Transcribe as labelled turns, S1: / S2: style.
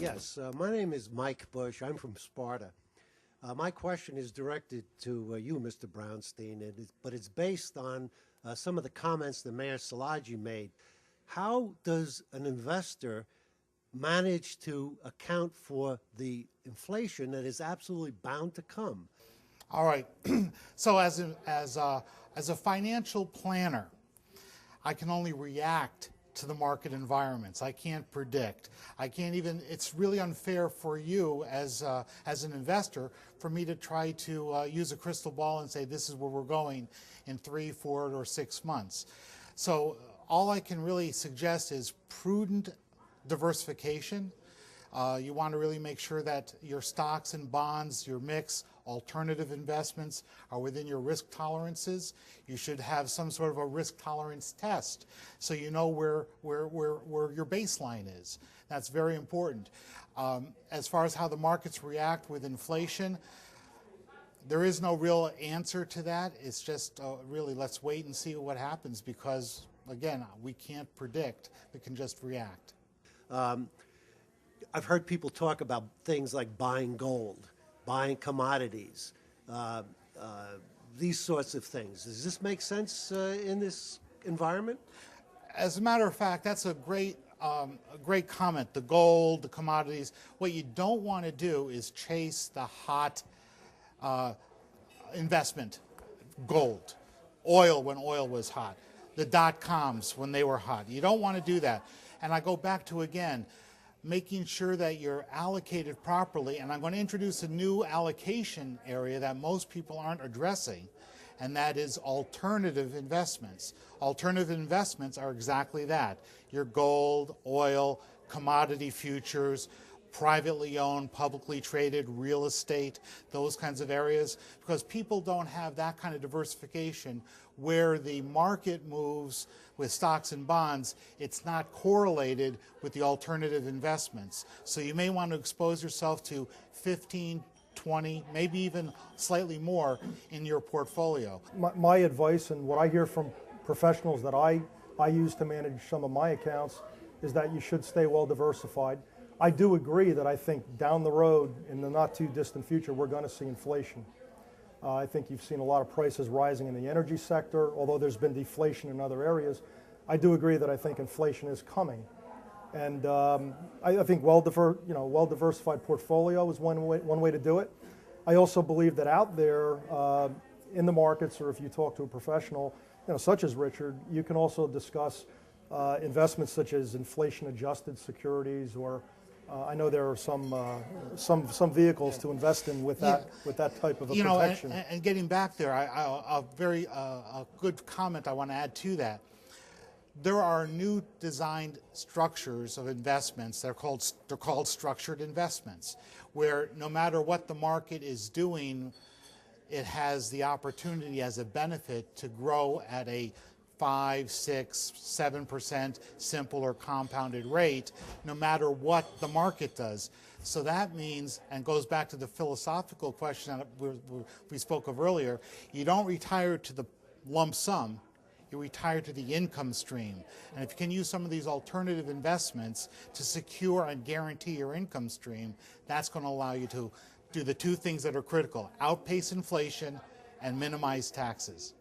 S1: Yes, my name is Mike Bush. I'm from Sparta. My question is directed to you, Mr. Brownstein, but it's based on some of the comments that Mayor Szilagyi made. How does an investor manage to account for the inflation that is absolutely bound to come?
S2: All right. So as a financial planner, I can only react to the market environments. I can't predict. I can't even. It's really unfair for you as an investor for me to try to use a crystal ball and say this is where we're going in 3, 4, or 6 months. So all I can really suggest is prudent diversification. You want to really make sure that your stocks and bonds, your mix, alternative investments are within your risk tolerances. You should have some sort of a risk tolerance test so you know where your baseline is. That's very important. As far as how the markets react with inflation, there is no real answer to that. It's just really let's wait and see what happens because, again, we can't predict. We can just react.
S1: I've heard people talk about things like buying gold, buying commodities, these sorts of things. Does this make sense in this environment?
S2: As a matter of fact, that's a great comment. The gold, the commodities. What you don't want to do is chase the hot investment, gold, oil when oil was hot, the dot-coms when they were hot. You don't want to do that. And I go back to, again, making sure that you're allocated properly. And I'm going to introduce a new allocation area that most people aren't addressing, and that is alternative investments. Alternative investments are exactly that. Your gold, oil, commodity futures, privately owned, publicly traded real estate, those kinds of areas, because people don't have that kind of diversification where the market moves with stocks and bonds. It's not correlated with the alternative investments. So you may want to expose yourself to 15, 20, maybe even slightly more in your portfolio.
S3: My advice and what I hear from professionals that I use to manage some of my accounts is that you should stay well diversified. I do agree that I think down the road, in the not too distant future, we're going to see inflation. I think you've seen a lot of prices rising in the energy sector, although there's been deflation in other areas. I do agree that I think inflation is coming. And I think well-diversified portfolio is one way to do it. I also believe that out there in the markets, or if you talk to a professional, such as Richard, you can also discuss investments such as inflation-adjusted securities, or I know there are some vehicles to invest in with that type of a protection.
S2: And getting back there, a good comment I want to add to that. There are new designed structures of investments. They're called structured investments, where no matter what the market is doing, it has the opportunity as a benefit to grow at a 5, 6, 7% simple or compounded rate, no matter what the market does. So that means, and goes back to the philosophical question that we spoke of earlier, you don't retire to the lump sum, you retire to the income stream. And if you can use some of these alternative investments to secure and guarantee your income stream, that's going to allow you to do the two things that are critical: outpace inflation and minimize taxes.